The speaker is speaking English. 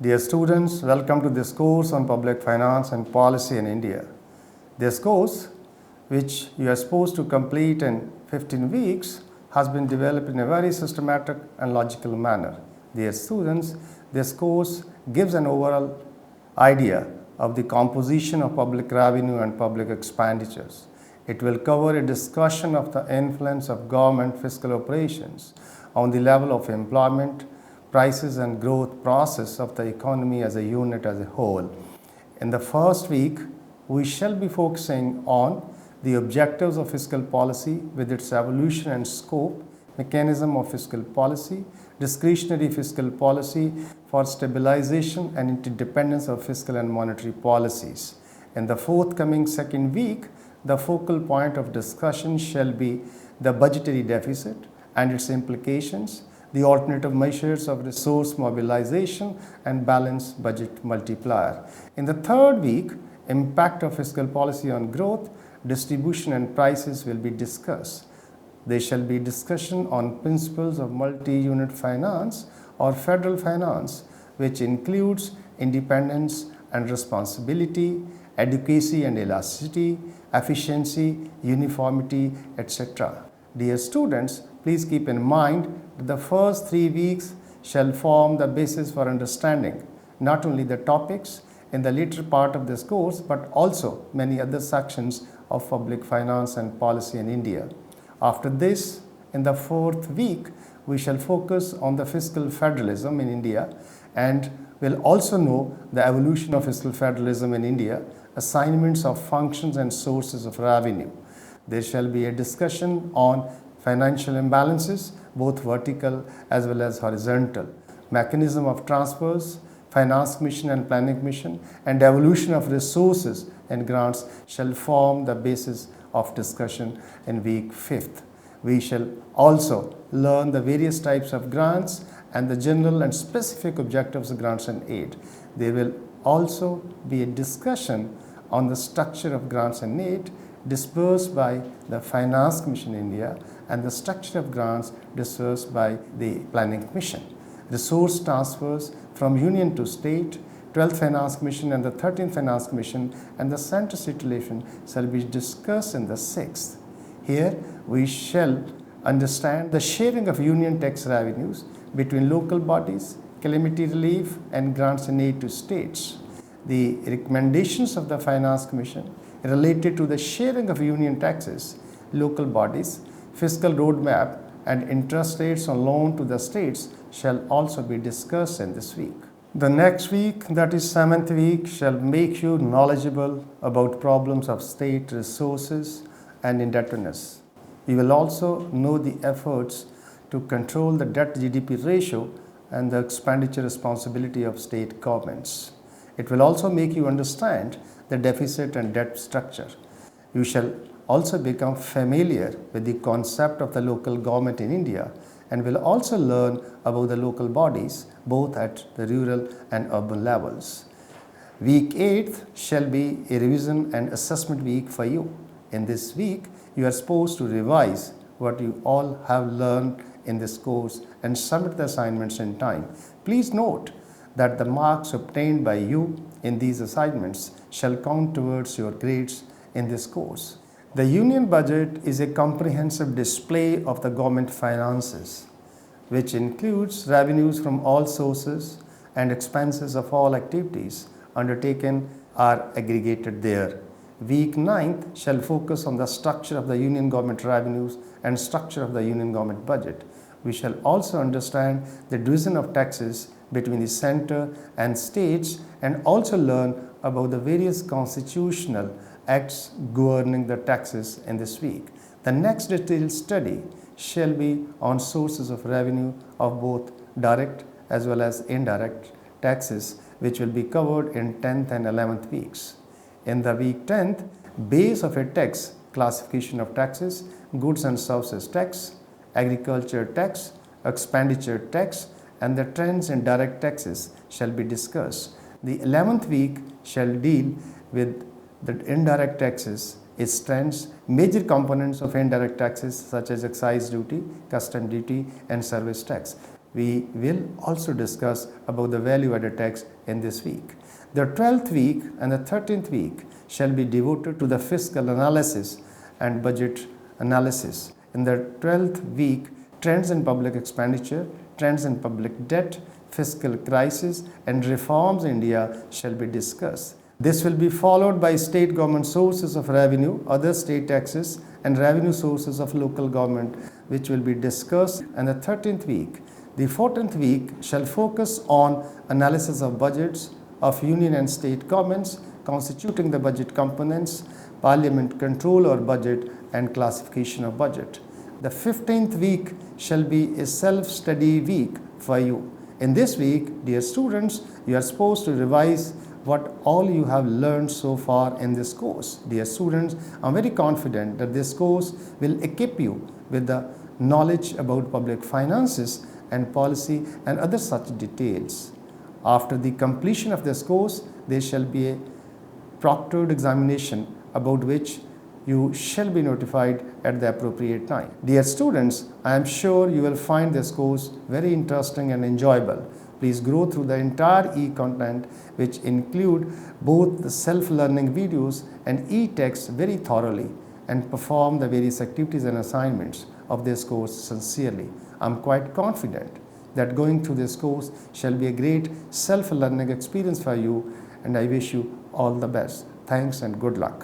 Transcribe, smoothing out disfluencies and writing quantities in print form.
Dear students, welcome to this course on public finance and policy in India. This course, which you are supposed to complete in 15 weeks, has been developed in a very systematic and logical manner. Dear students, this course gives an overall idea of the composition of public revenue and public expenditures. It will cover a discussion of the influence of government fiscal operations on the level of employment, prices and growth process of the economy as a unit as a whole. In the first week, we shall be focusing on the objectives of fiscal policy with its evolution and scope, mechanism of fiscal policy, discretionary fiscal policy for stabilization and interdependence of fiscal and monetary policies. In the forthcoming second week, the focal point of discussion shall be the budgetary deficit and its implications, the alternative measures of resource mobilization and balanced budget multiplier. In the third week, impact of fiscal policy on growth, distribution and prices will be discussed. There shall be discussion on principles of multi-unit finance or federal finance, which includes independence and responsibility, adequacy and elasticity, efficiency, uniformity, etc. Dear students, please keep in mind that the first 3 weeks shall form the basis for understanding not only the topics in the later part of this course, but also many other sections of public finance and policy in India. After this, in the fourth week, we shall focus on the fiscal federalism in India and will also know the evolution of fiscal federalism in India, assignments of functions and sources of revenue. There shall be a discussion on financial imbalances, both vertical as well as horizontal, mechanism of transfers, finance commission and planning commission, and evolution of resources and grants shall form the basis of discussion in week 5th. We shall also learn the various types of grants and the general and specific objectives of grants and aid. There will also be a discussion on the structure of grants and aid disbursed by the Finance Commission India and the structure of grants disbursed by the Planning Commission. Resource transfers from union to state, 12th Finance Commission and the 13th Finance Commission and the center-state relation shall be discussed in the 6th. Here we shall understand the sharing of union tax revenues between local bodies, calamity relief and grants and aid to states. The recommendations of the Finance Commission related to the sharing of union taxes, local bodies, fiscal roadmap and interest rates on loan to the states shall also be discussed in this week. The next week, that is 7th week, shall make you knowledgeable about problems of state resources and indebtedness. You will also know the efforts to control the debt-GDP ratio and the expenditure responsibility of state governments. It will also make you understand the deficit and debt structure. You shall also become familiar with the concept of the local government in India and will also learn about the local bodies both at the rural and urban levels. Week 8th shall be a revision and assessment week for you. In this week, you are supposed to revise what you all have learned in this course and submit the assignments in time. Please note that the marks obtained by you in these assignments shall count towards your grades in this course. The Union Budget is a comprehensive display of the government finances, which includes revenues from all sources and expenses of all activities undertaken are aggregated there. Week 9th shall focus on the structure of the Union Government revenues and structure of the Union Government budget. We shall also understand the division of taxes between the center and states and also learn about the various constitutional acts governing the taxes in this week. The next detailed study shall be on sources of revenue of both direct as well as indirect taxes, which will be covered in 10th and 11th weeks. In the week 10th, base of a tax, classification of taxes, goods and services tax, agriculture tax, expenditure tax, and the trends in direct taxes shall be discussed. The 11th week shall deal with the indirect taxes, its trends, major components of indirect taxes such as excise duty, custom duty, and service tax. we will also discuss about the value-added tax in this week. The 12th week and the 13th week shall be devoted to the fiscal analysis and budget analysis. In the 12th week, trends in public expenditure, trends in public debt, fiscal crisis and reforms in India shall be discussed. This will be followed by state government sources of revenue, other state taxes and revenue sources of local government, which will be discussed in the 13th week. The 14th week shall focus on analysis of budgets of union and state governments, constituting the budget components, parliament control over budget and classification of budget. The 15th week shall be a self-study week for you. In this week, dear students, you are supposed to revise what all you have learned so far in this course. Dear students, I am very confident that this course will equip you with the knowledge about public finances and policy and other such details. After the completion of this course, there shall be a proctored examination about which you shall be notified at the appropriate time. Dear students, I am sure you will find this course very interesting and enjoyable. Please go through the entire e-content, which include both the self-learning videos and e-text very thoroughly, and perform the various activities and assignments of this course sincerely. I am quite confident that going through this course shall be a great self-learning experience for you, and I wish you all the best. Thanks and good luck.